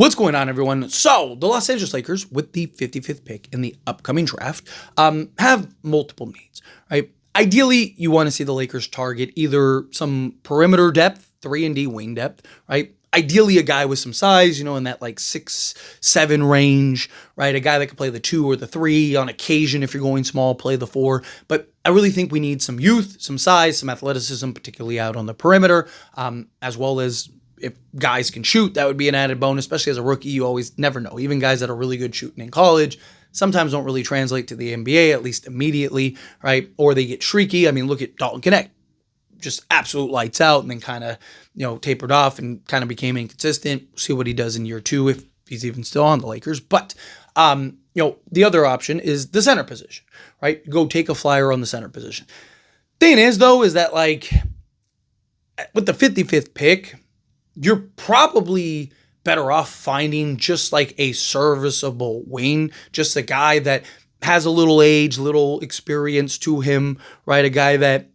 What's going on, everyone? So, the Los Angeles Lakers, with the 55th pick in the upcoming draft, have multiple needs, right? Ideally, you want to see the Lakers target either some perimeter depth, 3-and-D wing depth, right? Ideally, a guy with some size, in that like 6'7" range, right? A guy that can play the 2 or the 3 on occasion. If you're going small, play the 4. But I really think we need some youth, some size, some athleticism, particularly out on the perimeter, as well as if guys can shoot, that would be an added bonus, especially as a rookie. You always never know. Even guys that are really good shooting in college sometimes don't really translate to the NBA, at least immediately, right? Or they get streaky. I mean, look at Dalton Connect. Just absolute lights out and then kind of, tapered off and kind of became inconsistent. See what he does in year 2 if he's even still on the Lakers. But, the other option is the center position, right? Go take a flyer on the center position. Thing is, though, is that like with the 55th pick, you're probably better off finding just like a serviceable wing, just a guy that has a little age, little experience to him, right? A guy that,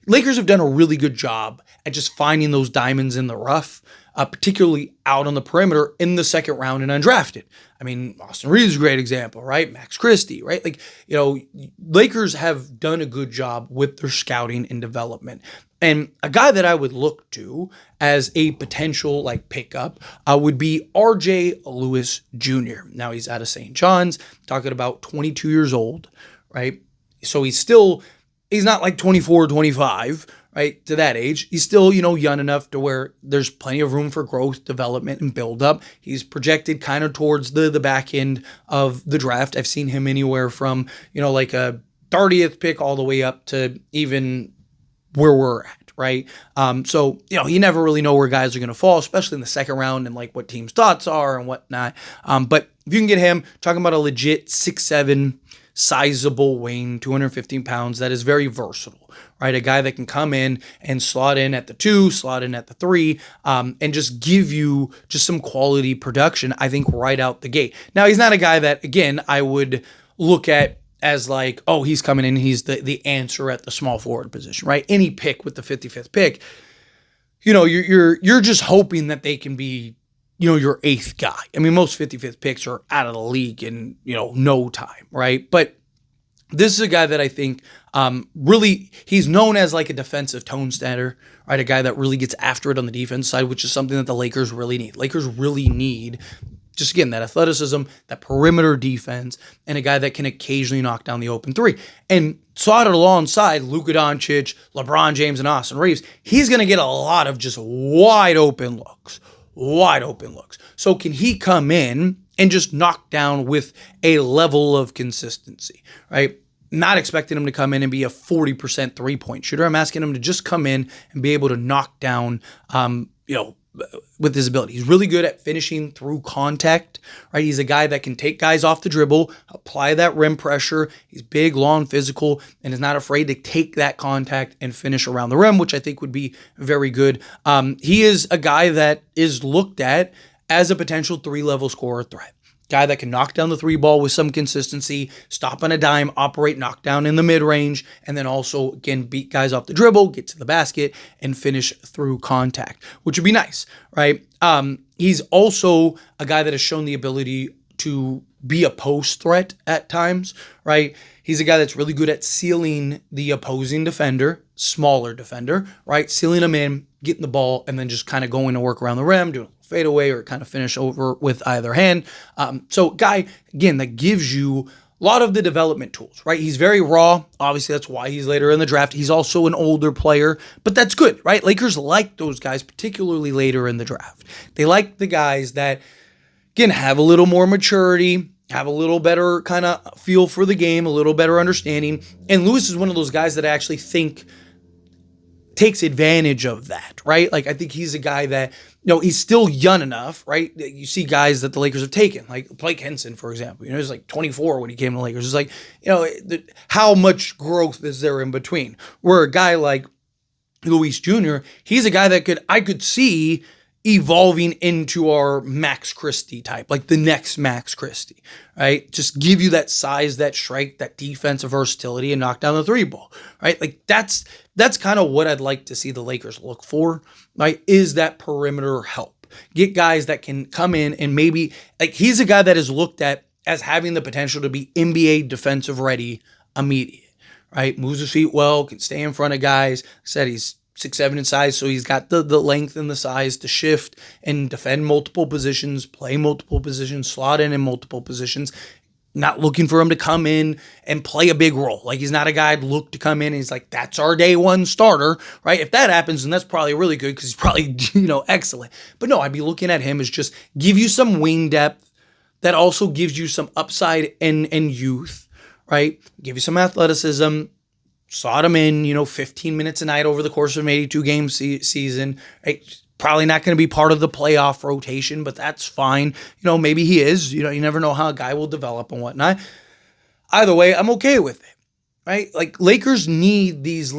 Lakers have done a really good job at just finding those diamonds in the rough, particularly out on the perimeter in the second round and undrafted. I mean, Austin Reeves is a great example, right? Max Christie, right? Lakers have done a good job with their scouting and development. And a guy that I would look to as a potential pickup would be RJ Lewis Jr. Now he's out of St. John's, talking about 22 years old, right? So he's not like 24, 25, right? To that age, he's still, young enough to where there's plenty of room for growth, development, and build up. He's projected kind of towards the back end of the draft. I've seen him anywhere from, like a 30th pick all the way up to even where we're at, right? So, you never really know where guys are going to fall, especially in the second round and like what teams' thoughts are and whatnot. But if you can get him, talking about a legit 6'7", sizable wing, 215 pounds, that is very versatile, right? A guy that can come in and slot in at the 2, slot in at the 3, and just give you just some quality production, I think, right out the gate. Now, he's not a guy that, again, I would look at as like, oh, he's coming in, he's the answer at the small forward position, right? Any pick with the 55th pick, you're just hoping that they can be, your 8th guy. I mean, most 55th picks are out of the league in, no time, right? But this is a guy that I think really, he's known as like a defensive tone setter, right? A guy that really gets after it on the defense side, which is something that the Lakers really need. Lakers really need just, again, that athleticism, that perimeter defense, and a guy that can occasionally knock down the open 3. And slotted alongside Luka Doncic, LeBron James, and Austin Reeves, he's going to get a lot of just wide open looks. So can he come in and just knock down with a level of consistency, right? Not expecting him to come in and be a 40% three-point shooter. I'm asking him to just come in and be able to knock down, with his ability. He's really good at finishing through contact, right? He's a guy that can take guys off the dribble, apply that rim pressure. He's big, long, physical, and is not afraid to take that contact and finish around the rim, which I think would be very good. He is a guy that is looked at as a potential 3-level scorer threat. Guy that can knock down the 3 ball with some consistency, stop on a dime, operate knockdown in the mid-range, and then also, again, beat guys off the dribble, get to the basket, and finish through contact, which would be nice, right? He's also a guy that has shown the ability to be a post threat at times, right? He's a guy that's really good at sealing the opposing defender, smaller defender, right? Sealing them in, getting the ball, and then just kind of going to work around the rim, doing fade away or kind of finish over with either hand. So guy, again, that gives you a lot of the development tools, right? He's very raw. Obviously, that's why he's later in the draft. He's also an older player, but that's good, right? Lakers like those guys, particularly later in the draft. They like the guys that, again, have a little more maturity, have a little better kind of feel for the game, a little better understanding. And Lewis is one of those guys that I actually think takes advantage of that, right? Like, I think he's a guy that, he's still young enough, right? You see guys that the Lakers have taken, like Blake Henson, for example. He was like 24 when he came to the Lakers. It's like, how much growth is there in between? Where a guy like Luis Jr., he's a guy that I could see evolving into our Max Christie type, like the next Max Christie, right? Just give you that size, that strength, that defensive versatility, and knock down the 3 ball, right? Like that's kind of what I'd like to see the Lakers look for, right? Is that perimeter help, Get guys that can come in and maybe, like, he's a guy that is looked at as having the potential to be NBA defensive ready immediate, right? Moves his feet well, can stay in front of guys. Like I said, he's 6'7" in size, so he's got the length and the size to shift and defend multiple positions, play multiple positions, slot in multiple positions. Not looking for him to come in and play a big role. Like, he's not a guy I'd look to come in and he's like, that's our day one starter, right? If that happens, then that's probably really good because he's probably, excellent. But no, I'd be looking at him as just give you some wing depth that also gives you some upside and youth, right? Give you some athleticism. Slot him in, 15 minutes a night over the course of an 82-game season. Right? Probably not going to be part of the playoff rotation, but that's fine. Maybe he is. You never know how a guy will develop and whatnot. Either way, I'm okay with it, right? Like, Lakers need these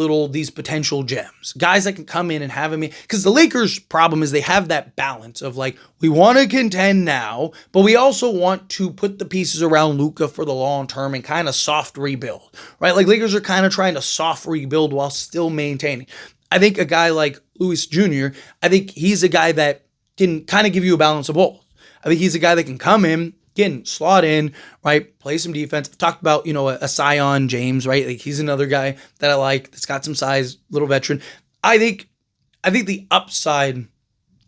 potential gems, guys that can come in and have him. Because the Lakers' problem is they have that balance of, like, we want to contend now, but we also want to put the pieces around Luka for the long term and kind of soft rebuild, right? Like, Lakers are kind of trying to soft rebuild while still maintaining. I think a guy like Lewis Jr., I think he's a guy that can kind of give you a balance of both. I think he's a guy that can come in, again, slot in, right? Play some defense. I've talked about, a Zion James, right? Like, he's another guy that I like that's got some size, little veteran. I think the upside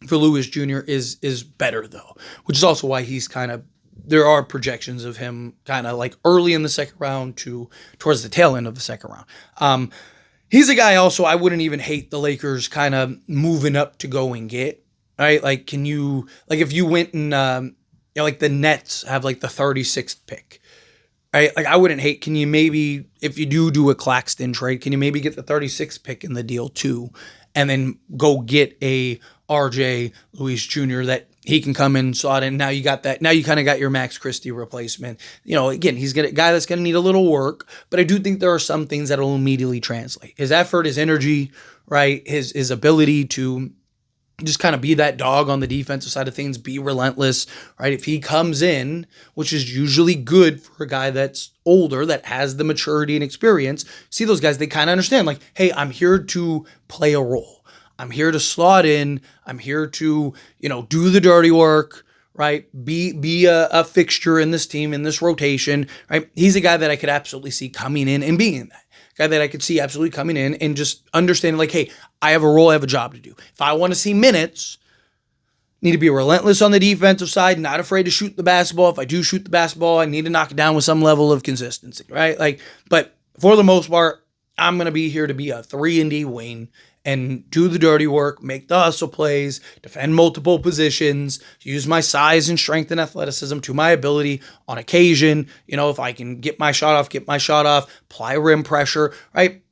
for Lewis Jr. is better, though, which is also why he's there are projections of him kind of like early in the second round towards the tail end of the second round. He's a guy also I wouldn't even hate the Lakers kind of moving up to go and get, right? Like, if you went and, like the Nets have like the 36th pick, right? Like, I wouldn't hate, can you maybe, if you do a Claxton trade, can you maybe get the 36th pick in the deal too? And then go get a RJ Lewis Jr. that he can come in, slot in. Now you got that. Now you kind of got your Max Christie replacement. Again, he's a guy that's going to need a little work, but I do think there are some things that will immediately translate. His effort, his energy, right? His ability to just kind of be that dog on the defensive side of things, be relentless, right? If he comes in, which is usually good for a guy that's older, that has the maturity and experience, see those guys, they kind of understand, like, hey, I'm here to play a role. I'm here to slot in. I'm here to, do the dirty work, right? Be a fixture in this team, in this rotation, right? He's a guy that I could absolutely see coming in and being that. Guy that I could see absolutely coming in and just understanding, like, hey, I have a role, I have a job to do. If I want to see minutes, need to be relentless on the defensive side, not afraid to shoot the basketball. If I do shoot the basketball, I need to knock it down with some level of consistency, right? Like, but for the most part, I'm going to be here to be a 3-and-D wing and do the dirty work, make the hustle plays, defend multiple positions, use my size and strength and athleticism to my ability on occasion. If I can get my shot off, apply rim pressure, right?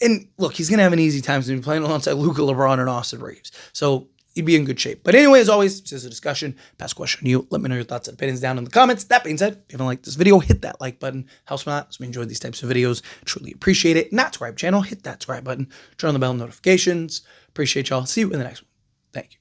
And look, he's going to have an easy time playing alongside Luka, LeBron, and Austin Reeves. So he'd be in good shape. But anyway, as always, this is a discussion. Pass a question to you. Let me know your thoughts and opinions down in the comments. That being said, if you haven't liked this video, hit that like button. Helps me out. So we enjoy these types of videos. Truly appreciate it. Not subscribe channel, hit that subscribe button. Turn on the bell notifications. Appreciate y'all. See you in the next one. Thank you.